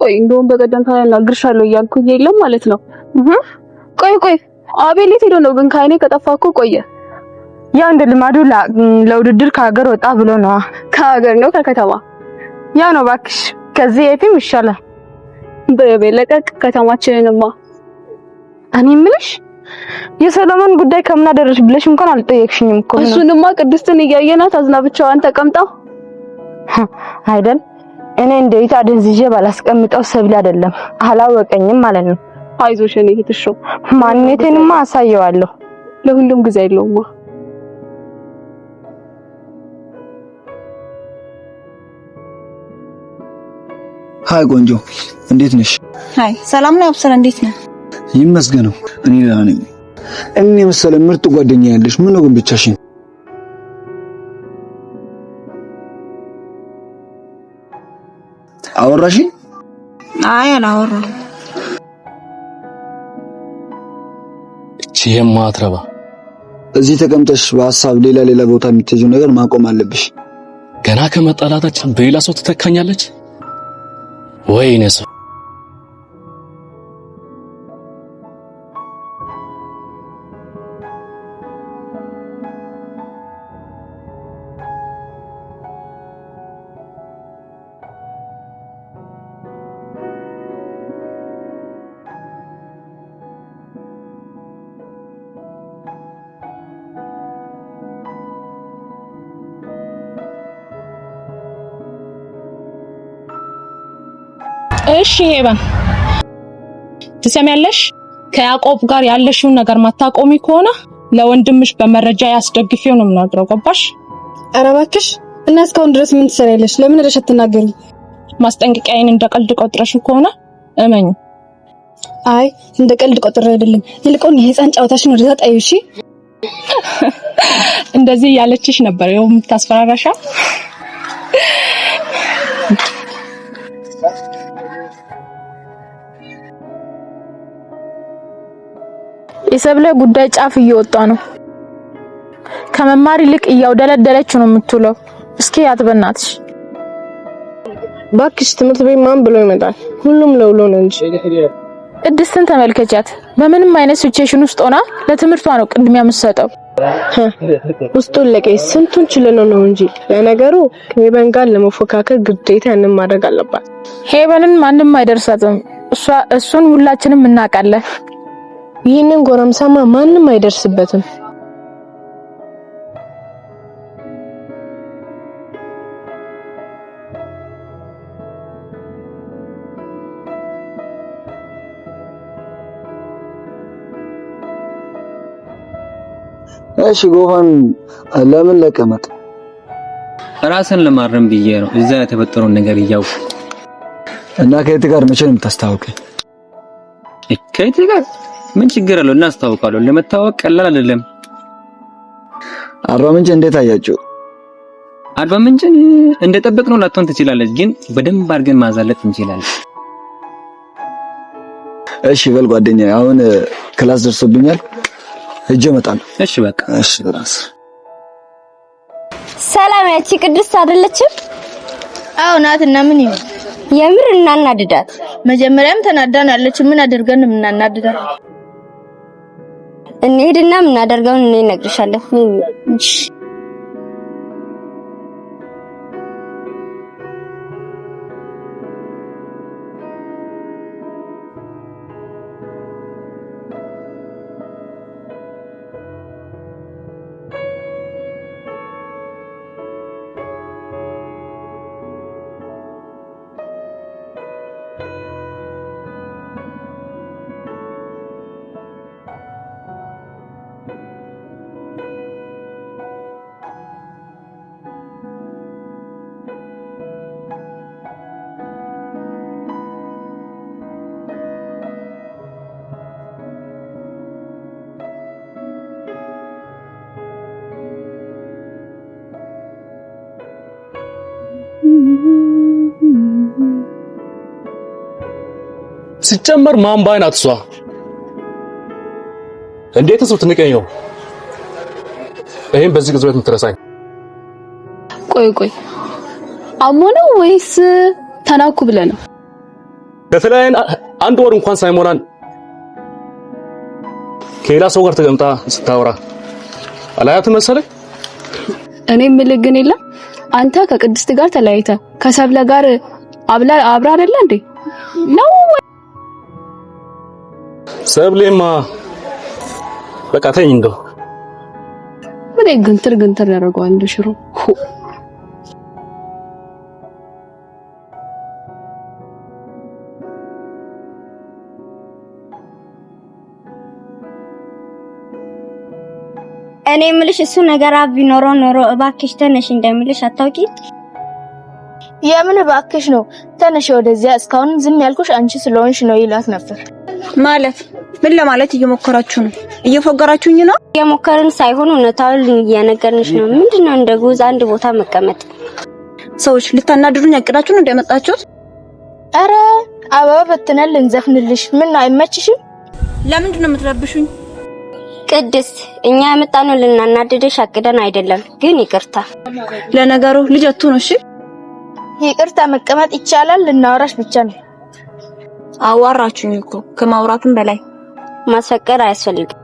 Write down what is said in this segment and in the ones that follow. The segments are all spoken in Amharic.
ቆይ እንደውም በቀደም ታናግርሻለሁ እያልኩኝ የለም ማለት ነው። ቆይ አቤል የት ሄዶ ነው ግን? ከአይኔ ከጠፋ እኮ ቆየ። ያው እንደ ልማዱ ለውድድር ከሀገር ወጣ ብሎ ነው። ከሀገር ነው ከከተማ? ያው ነው እባክሽ፣ ከዚህ የትም ይሻላል። በለቀቅ ከተማችንንማ። እኔ የምልሽ የሰለሞን ጉዳይ ከምን አደረሽ ብለሽ እንኳን አልጠየቅሽኝም እኮ። እሱንማ ቅድስትን እያየናት አዝና ብቻዋን ተቀምጣ አይደል? እኔ እንዴት አደንዝዤ ባላስቀምጠው ሰብል አይደለም አላወቀኝም ማለት ነው። አይዞሽ እኔ እህትሽ ማንነቴንማ አሳየዋለሁ። ለሁሉም ጊዜ አይለውማ። ሃይ ቆንጆ፣ እንዴት ነሽ? ሃይ ሰላም ነው። አብሰራ እንዴት ነህ? ይመስገነው እኔ ደህና ነኝ። እኔ መሰለ ምርጥ ጓደኛ ያለሽ ምን ነው ግን ብቻሽን? አወራሽ? አይ አላወራሁም። እቺ የማትረባ እዚህ ተቀምጠሽ በሐሳብ ሌላ ቦታ የምትሄጂው ነገር ማቆም አለብሽ። ገና ከመጣላታችን በሌላ ሰው ትተካኛለች። ወይኔ ሰው እሺ ሄበን ትሰሚያለሽ? ከያዕቆብ ጋር ያለሽውን ነገር ማታቆሚ ከሆነ ለወንድምሽ በመረጃ ያስደግፊው ነው የምናገረው። ገባሽ? ኧረ እባክሽ እና እስካሁን ድረስ ምን ትሰሪያለሽ? ለምን ረሽ አትናገሪ? ማስጠንቀቂያዬን እንደ ቀልድ ቆጥረሽ ከሆነ እመኝ። አይ እንደ ቀልድ ቆጥሬ አይደለም። ይልቁን የህፃን ጫወታሽን ወደዛ ጣዩ። እሺ እንደዚህ ያለችሽ ነበር ይኸው የምታስፈራራሻ። የሰብለ ጉዳይ ጫፍ እየወጣ ነው። ከመማር ይልቅ እያውደለደለችው ነው የምትውለው። እስኪ ያትበናትሽ ባክሽ። ትምህርት ቤት ማን ብሎ ይመጣል? ሁሉም ለውሎ ነው እንጂ። ቅድስትን ተመልከቻት። በምንም አይነት ሲቹዌሽን ውስጥ ሆና ለትምህርቷ ነው ቅድሚያ የምትሰጠው። ውስጡን ለቀይ ስንቱን ችለና ነው እንጂ። ለነገሩ ከሄበን ጋር ለመፎካከር ግዴታ ያንን ማድረግ አለባት። ሄበንን ማንንም አይደርሳትም። እሱን ሁላችንም እናውቃለን። ይህንን ጎረምሳማ ማንንም አይደርስበትም። እሺ ጎፋን ለምን ለቀመጥ? ራስን ለማረም ብዬ ነው እዛ የተፈጠረውን ነገር እያውቁ እና ከየት ጋር መቼ ነው የምታስታውቀኝ? ከየት ጋር ምን ችግር አለው? እናስታውቃለሁ። ለመታወቅ ቀላል አይደለም። አርባ ምንጭ እንዴት አያችሁ? አርባ ምንጭን እንደጠበቅነው ላትሆን ትችላለች፣ ግን በደንብ አድርገን ማዛለጥ እንችላለን። እሺ በል ጓደኛዬ፣ አሁን ክላስ ደርሶብኛል፣ ሂጅ እመጣለሁ። እሺ በቃ እሺ። ራስ ሰላም፣ ያቺ ቅድስት አይደለችም? አዎ ናትና ምን ይሁን? የምር እናናድዳት። መጀመሪያም ተናዳን ያለች ምን አድርገን እናናድዳት? እንሄድና ምን አደርጋውን እኔ እነግርሻለሁ። ሲጨመር ማን ባይናት እሷ እንዴት እሱ ትንቀየው? ይሄን በዚህ ግዝበት ምትረሳኝ? ቆይ አሞ ነው ወይስ ተናኩ ብለህ ነው? ከተለያየን አንድ ወር እንኳን ሳይሞላን ከሌላ ሰው ጋር ተቀምጣ ስታወራ አላያት መሰለኝ። እኔ የምልህ ግን የለም አንተ ከቅድስት ጋር ተለያይተ ከሰብለ ጋር አብራ አይደለ እንዴ ነው? ሰብሌማ በቃ ተኝ እንደው ምን ግንትር ያደርገዋል እንደ ሽሮ። እኔ የምልሽ እሱ ነገር ቢኖረው ኖሮ እባክሽ ተነሽ እንደምልሽ አታውቂ? የምን እባክሽ ነው? ተነሽ ወደዚያ። እስካሁን ዝም ያልኩሽ አንቺ ስለሆንሽ ነው ይላት ነበር። ማለት ምን ለማለት እየሞከራችሁ ነው? እየፎገራችሁኝ ነው? የሞከርን ሳይሆን እውነታውን እየነገርንሽ ነው። ምንድነው እንደ ጉዝ አንድ ቦታ መቀመጥ? ሰዎች ልታናድሩኝ ያቅዳችሁ ነው እንደመጣችሁት? አረ አበባ በትነን ልንዘፍንልሽ። ምን አይመችሽም? ለምንድን ነው የምትረብሹኝ? ቅድስት እኛ ያመጣነው ልናናድድሽ አቅደን አይደለም፣ ግን ይቅርታ። ለነገሩ ልጅቱ ነው። እሺ ይቅርታ መቀመጥ ይቻላል። ልናወራሽ ብቻ ነው። አዋራችሁኝ እኮ ከማውራቱም በላይ ማስፈቀድ አያስፈልግም።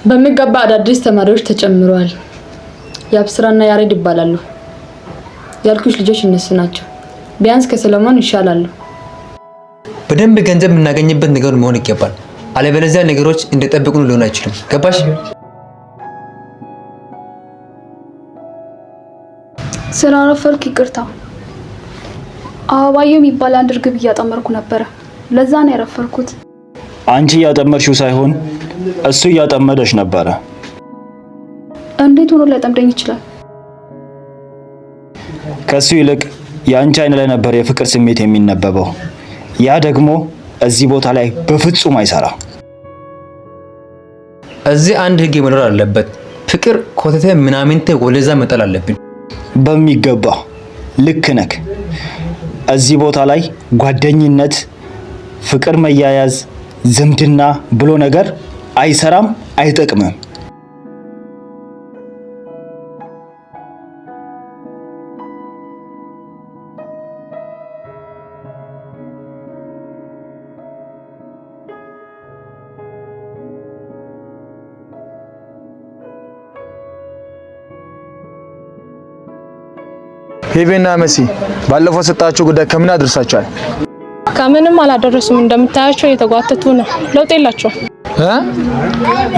በሚገባ አዳዲስ ተማሪዎች ተጨምረዋል። ያብስራና ያሬድ ይባላሉ። ያልኩሽ ልጆች እነሱ ናቸው። ቢያንስ ከሰለሞን ይሻላሉ። በደንብ ገንዘብ የምናገኝበት ነገር መሆን ይገባል። አለበለዚያ ነገሮች እንደጠበቁን ሊሆን አይችልም። ገባሽ? ስራ ረፈርኩ፣ ይቅርታ። አበባየሁ የሚባል አንድ እርግብ እያጠመርኩ ነበረ። ለዛ ነው ያረፈርኩት። አንቺ እያጠመርሽው ሳይሆን እሱ እያጠመደሽ ነበረ። እንዴት ሆኖ ሊያጠምደኝ ይችላል? ከሱ ይልቅ የአንቺ አይን ላይ ነበር የፍቅር ስሜት የሚነበበው። ያ ደግሞ እዚህ ቦታ ላይ በፍጹም አይሰራ። እዚህ አንድ ህግ መኖር አለበት። ፍቅር ኮተተ ምናምንተ ወለዛ መጣል አለብን። በሚገባ ልክ ነክ። እዚህ ቦታ ላይ ጓደኝነት፣ ፍቅር መያያዝ፣ ዝምድና ብሎ ነገር አይሰራም፣ አይጠቅምም። ሄቬና መሲ ባለፈው ሰጣችሁ ጉዳይ ከምን አድርሳችኋል? ከምንም አላደረሱም። እንደምታያቸው እየተጓተቱ ነው። ለውጥ የላቸው።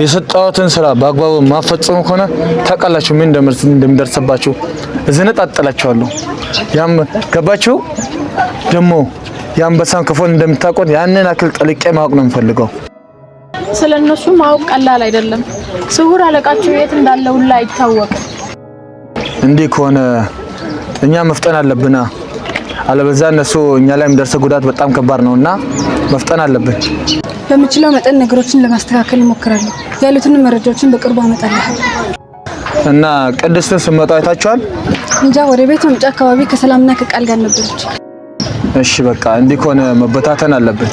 የሰጣሁትን ስራ በአግባቡ ማፈጸሙ ከሆነ ታውቃላችሁ ምን እንደምደርስባችሁ። እዘነጣጥላችኋለሁ። ያም ገባችሁ? ደግሞ የአንበሳን ክፉን እንደምታውቁት ያንን አክል ጠልቄ ማወቅ ነው የምፈልገው። ስለነሱ ማወቅ ቀላል አይደለም። ስውር አለቃቸው የት እንዳለ ሁላ አይታወቅም። እንዲህ ከሆነ እኛ መፍጠን አለብና፣ አለበለዚያ እነሱ እኛ ላይ የሚደርሰው ጉዳት በጣም ከባድ ነውና መፍጠን አለብን። በምችለው መጠን ነገሮችን ለማስተካከል እሞክራለሁ። ያሉትን መረጃዎችን በቅርቡ አመጣለሁ። እና ቅድስትን ስመጣ አይታችኋል? እንጃ፣ ወደ ቤት መምጫ አካባቢ ከሰላምና ከቃል ጋር ነበረች። እሺ በቃ እንዲህ ከሆነ መበታተን አለብን።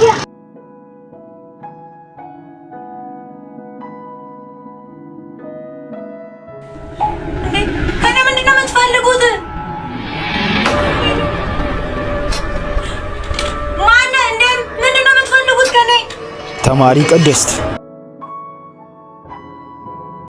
የምትፈልጉት? ማነው እንዴ? ምንድነው የምትፈልጉት ከኔ? ተማሪ ቅድስት